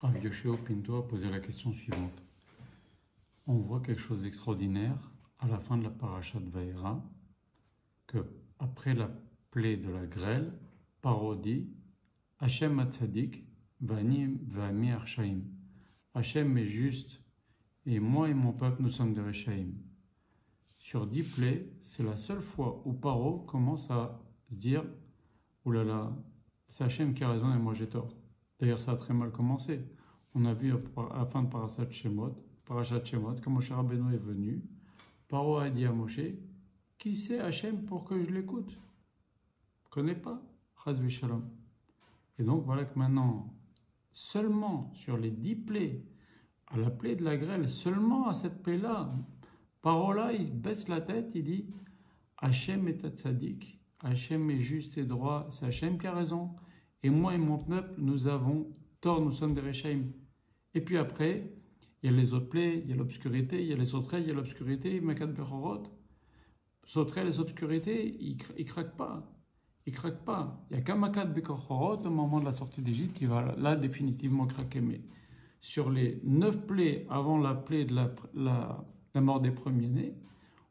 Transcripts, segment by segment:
Rav Yoshio Pinto a posé la question suivante. On voit quelque chose d'extraordinaire à la fin de la paracha de Vaïra, que après la plaie de la grêle, Paro dit Hachem Hatzadik, Va'ami Arshaim. Hachem est juste, et moi et mon peuple, nous sommes des Rechaim. Sur 10 plaies, c'est la seule fois où Paro commence à se dire oulala, c'est Hachem qui a raison et moi j'ai tort. D'ailleurs, ça a très mal commencé. On a vu à la fin de Parashat Shemot, quand Moshe Rabbeinu est venu, Paro a dit à Moshe, qui c'est Hachem pour que je l'écoute? Je ne connais pas, Chaz v'Shalom. Et donc voilà que maintenant, seulement sur les 10 plaies, à la plaie de la grêle, seulement à cette plaie-là, Paro là, il baisse la tête, il dit, Hachem est tzaddik, Hachem est juste et droit, c'est Hachem qui a raison. Et moi et mon peuple, nous avons tort, nous sommes des Rechaim. Et puis après, il y a les autres plaies, il y a l'obscurité, il y a les sauterelles, il y a l'obscurité, Makat Bechorot. Sauterelles, les obscurités, ils ne craquent pas. Ils ne craquent pas. Il n'y a qu'un Makat Bechorot au moment de la sortie d'Égypte qui va là définitivement craquer. Mais sur les 9 plaies avant la plaie de la mort des premiers-nés,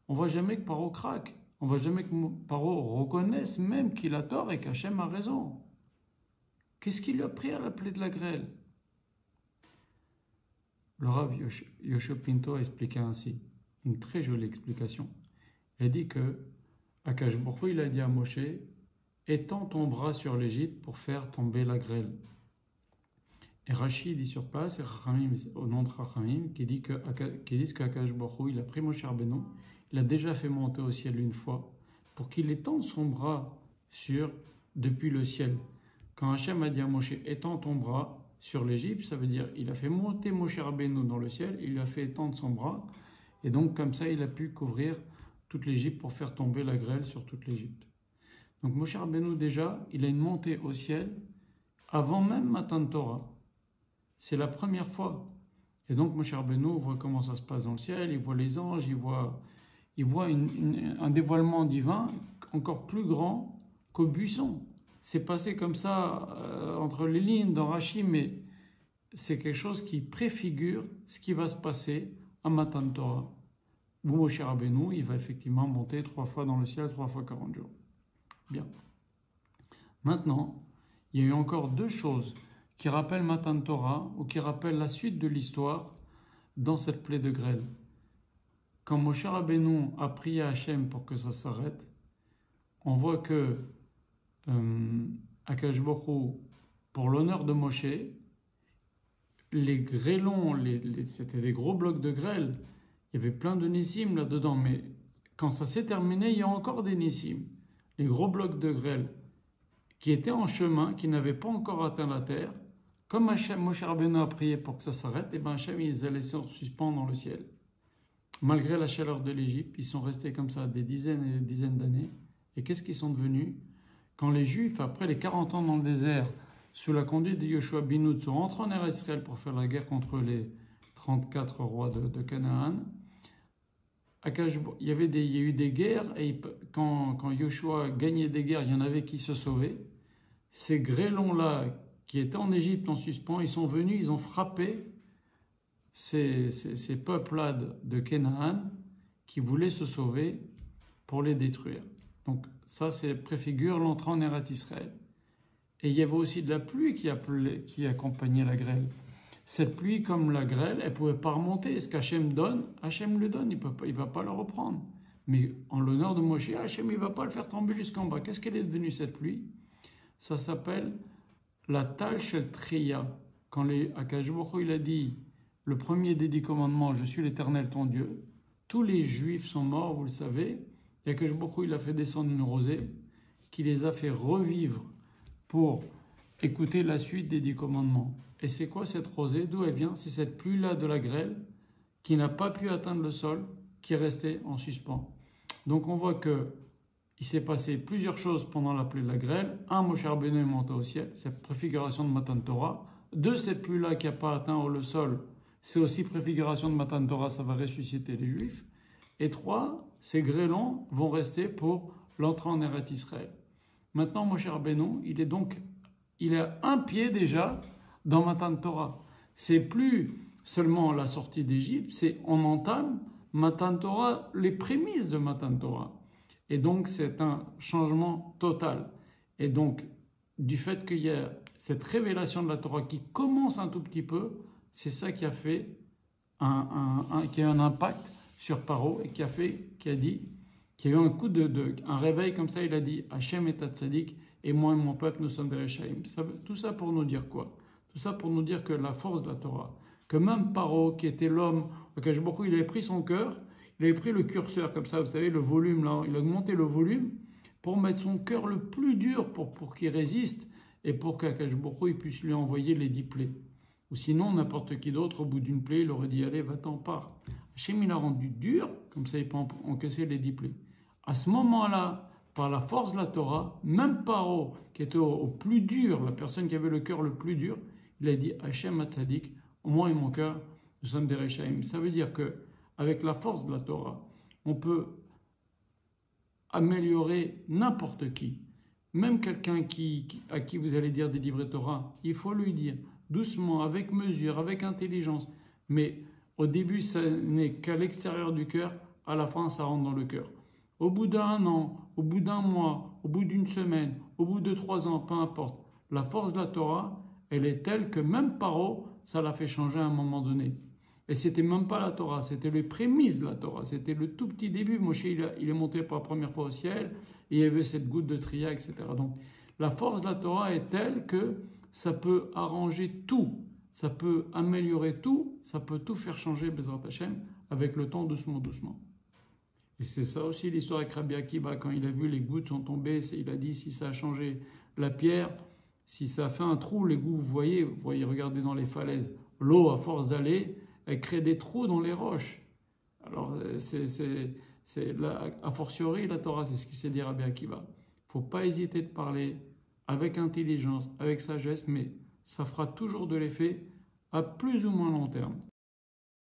on ne voit jamais que Paro craque. On ne voit jamais que Paro reconnaisse même qu'il a tort et qu'Hachem a raison. Qu'est-ce qu'il lui a pris à la plaie de la grêle? Le Rav Yoshio Pinto a expliqué ainsi, une très jolie explication. Il a dit que Akash Baruch Hu, il a dit à Moshe, étends ton bras sur l'Égypte pour faire tomber la grêle. Et Rashi dit sur place, au nom de Chachamim, qui disent qu'Akash Baruch Hu, il a pris Moshe Rabbeinu, il a déjà fait monter au ciel une fois, pour qu'il étende son bras depuis le ciel. Quand Hachem a dit à Moshe, étends ton bras sur l'Égypte, ça veut dire il a fait monter Moshe Rabbeinu dans le ciel, il lui a fait étendre son bras, et donc comme ça il a pu couvrir toute l'Égypte pour faire tomber la grêle sur toute l'Égypte. Donc Moshe Rabbeinu déjà, il a une montée au ciel avant même Matan Torah. C'est la première fois. Et donc Moshe Rabbeinu voit comment ça se passe dans le ciel, il voit les anges, il voit un dévoilement divin encore plus grand qu'au buisson. C'est passé comme ça entre les lignes dans Rashi, mais c'est quelque chose qui préfigure ce qui va se passer à Matan Torah. Où Moshe Rabbeinu, il va effectivement monter 3 fois dans le ciel, 3 fois 40 jours. Bien. Maintenant, il y a eu encore 2 choses qui rappellent Matan Torah ou qui rappellent la suite de l'histoire dans cette plaie de grêle. Quand Moshe Rabbeinu a prié à Hachem pour que ça s'arrête, on voit que Akash Baruch Hu, pour l'honneur de Moshe, les grêlons, c'était des gros blocs de grêle, il y avait plein de nissim là-dedans, mais quand ça s'est terminé, il y a encore des nissim. Les gros blocs de grêle qui étaient en chemin, qui n'avaient pas encore atteint la terre, comme Moshe Rabbeinu a prié pour que ça s'arrête, et bien Hachem il les a laissés en suspens dans le ciel. Malgré la chaleur de l'Égypte, ils sont restés comme ça des dizaines et des dizaines d'années. Et qu'est-ce qu'ils sont devenus? Quand les Juifs, après les 40 ans dans le désert, sous la conduite de Yoshua bin Nun, sont rentrés en Eretz Israël pour faire la guerre contre les 34 rois de Canaan, il y a eu des guerres, et quand Yoshua gagnait des guerres, il y en avait qui se sauvaient. Ces grêlons-là, qui étaient en Égypte en suspens, ils sont venus, ils ont frappé ces peuples-là de Canaan qui voulaient se sauver pour les détruire. Donc ça, c'est préfigure l'entrée en Eretz Israël. Et il y avait aussi de la pluie qui accompagnait la grêle. Cette pluie, comme la grêle, elle ne pouvait pas remonter. Ce qu'Hachem donne, Hachem le donne, il ne va pas le reprendre. Mais en l'honneur de Moshe, Hachem, il ne va pas le faire tomber jusqu'en bas. Qu'est-ce qu'elle est devenue cette pluie? Ça s'appelle la Tal Shel Triya. Quand Akash Baruch Hu, il a dit, le premier des 10 commandements, je suis l'Éternel ton Dieu, tous les Juifs sont morts, vous le savez. Et Akash Baruch Hu, il a fait descendre une rosée qui les a fait revivre pour écouter la suite des 10 commandements. Et c'est quoi cette rosée? D'où elle vient? C'est cette pluie-là de la grêle qui n'a pas pu atteindre le sol, qui est restée en suspens. Donc on voit que il s'est passé plusieurs choses pendant la pluie de la grêle. Un, Moshe Rabbeinu est monté au ciel, cette préfiguration de Matan Torah. 2, cette pluie-là qui n'a pas atteint le sol, c'est aussi préfiguration de Matan Torah, ça va ressusciter les Juifs. Et 3, ces grêlons vont rester pour l'entrée en Eretz Israël. Maintenant, Moshe Rabbeinu, il a un pied déjà dans Matan Torah. C'est plus seulement la sortie d'Égypte, c'est on entame Matan Torah, les prémices de Matan Torah. Et donc c'est un changement total. Et donc du fait qu'il y a cette révélation de la Torah qui commence un tout petit peu, c'est ça qui a fait qui a eu un impact sur Paro et qui a dit, qui a eu un réveil comme ça, il a dit Hachem est tzaddik et moi et mon peuple nous sommes des Rechaïm. Tout ça pour nous dire quoi? Tout ça pour nous dire que la force de la Torah, que même Paro, qui était l'homme, il avait pris son cœur, il avait pris le curseur comme ça, vous savez, le volume là, il a augmenté le volume pour mettre son cœur le plus dur pour qu'il résiste et pour qu'Akash Baruch Hu puisse lui envoyer les 10 plaies. Ou sinon, n'importe qui d'autre, au bout d'une plaie, il aurait dit allez, va-t'en, pars. Hachem, il a rendu dur, comme ça il peut encaisser les 10 plaies. À ce moment-là, par la force de la Torah, même Paro, qui était au plus dur, la personne qui avait le cœur le plus dur, il a dit Hachem Hatzadik, moi et mon cœur, nous sommes des Rechaïm. Ça veut dire que avec la force de la Torah, on peut améliorer n'importe qui. Même quelqu'un à qui vous allez dire des livrets Torah, il faut lui dire doucement, avec mesure, avec intelligence. Mais au début, ça n'est qu'à l'extérieur du cœur, à la fin, ça rentre dans le cœur. Au bout d'un an, au bout d'un mois, au bout d'une semaine, au bout de 3 ans, peu importe, la force de la Torah, elle est telle que même Paro, ça l'a fait changer à un moment donné. Et c'était même pas la Torah, c'était les prémices de la Torah, c'était le tout petit début. Moshe, il est monté pour la première fois au ciel, et il y avait cette goutte de tria, etc. Donc, la force de la Torah est telle que ça peut arranger tout, ça peut améliorer tout, ça peut tout faire changer, Bezrat Hashem, avec le temps, doucement, doucement. Et c'est ça aussi l'histoire avec Rabbi Akiba, quand il a vu les gouttes sont tombées, il a dit si ça a changé la pierre, si ça a fait un trou, les gouttes, vous voyez, regardez dans les falaises, l'eau, à force d'aller, elle crée des trous dans les roches. Alors, a fortiori, la Torah, c'est ce qui s'est dit Rabbi Akiba. Il ne faut pas hésiter de parler avec intelligence, avec sagesse, mais ça fera toujours de l'effet à plus ou moins long terme.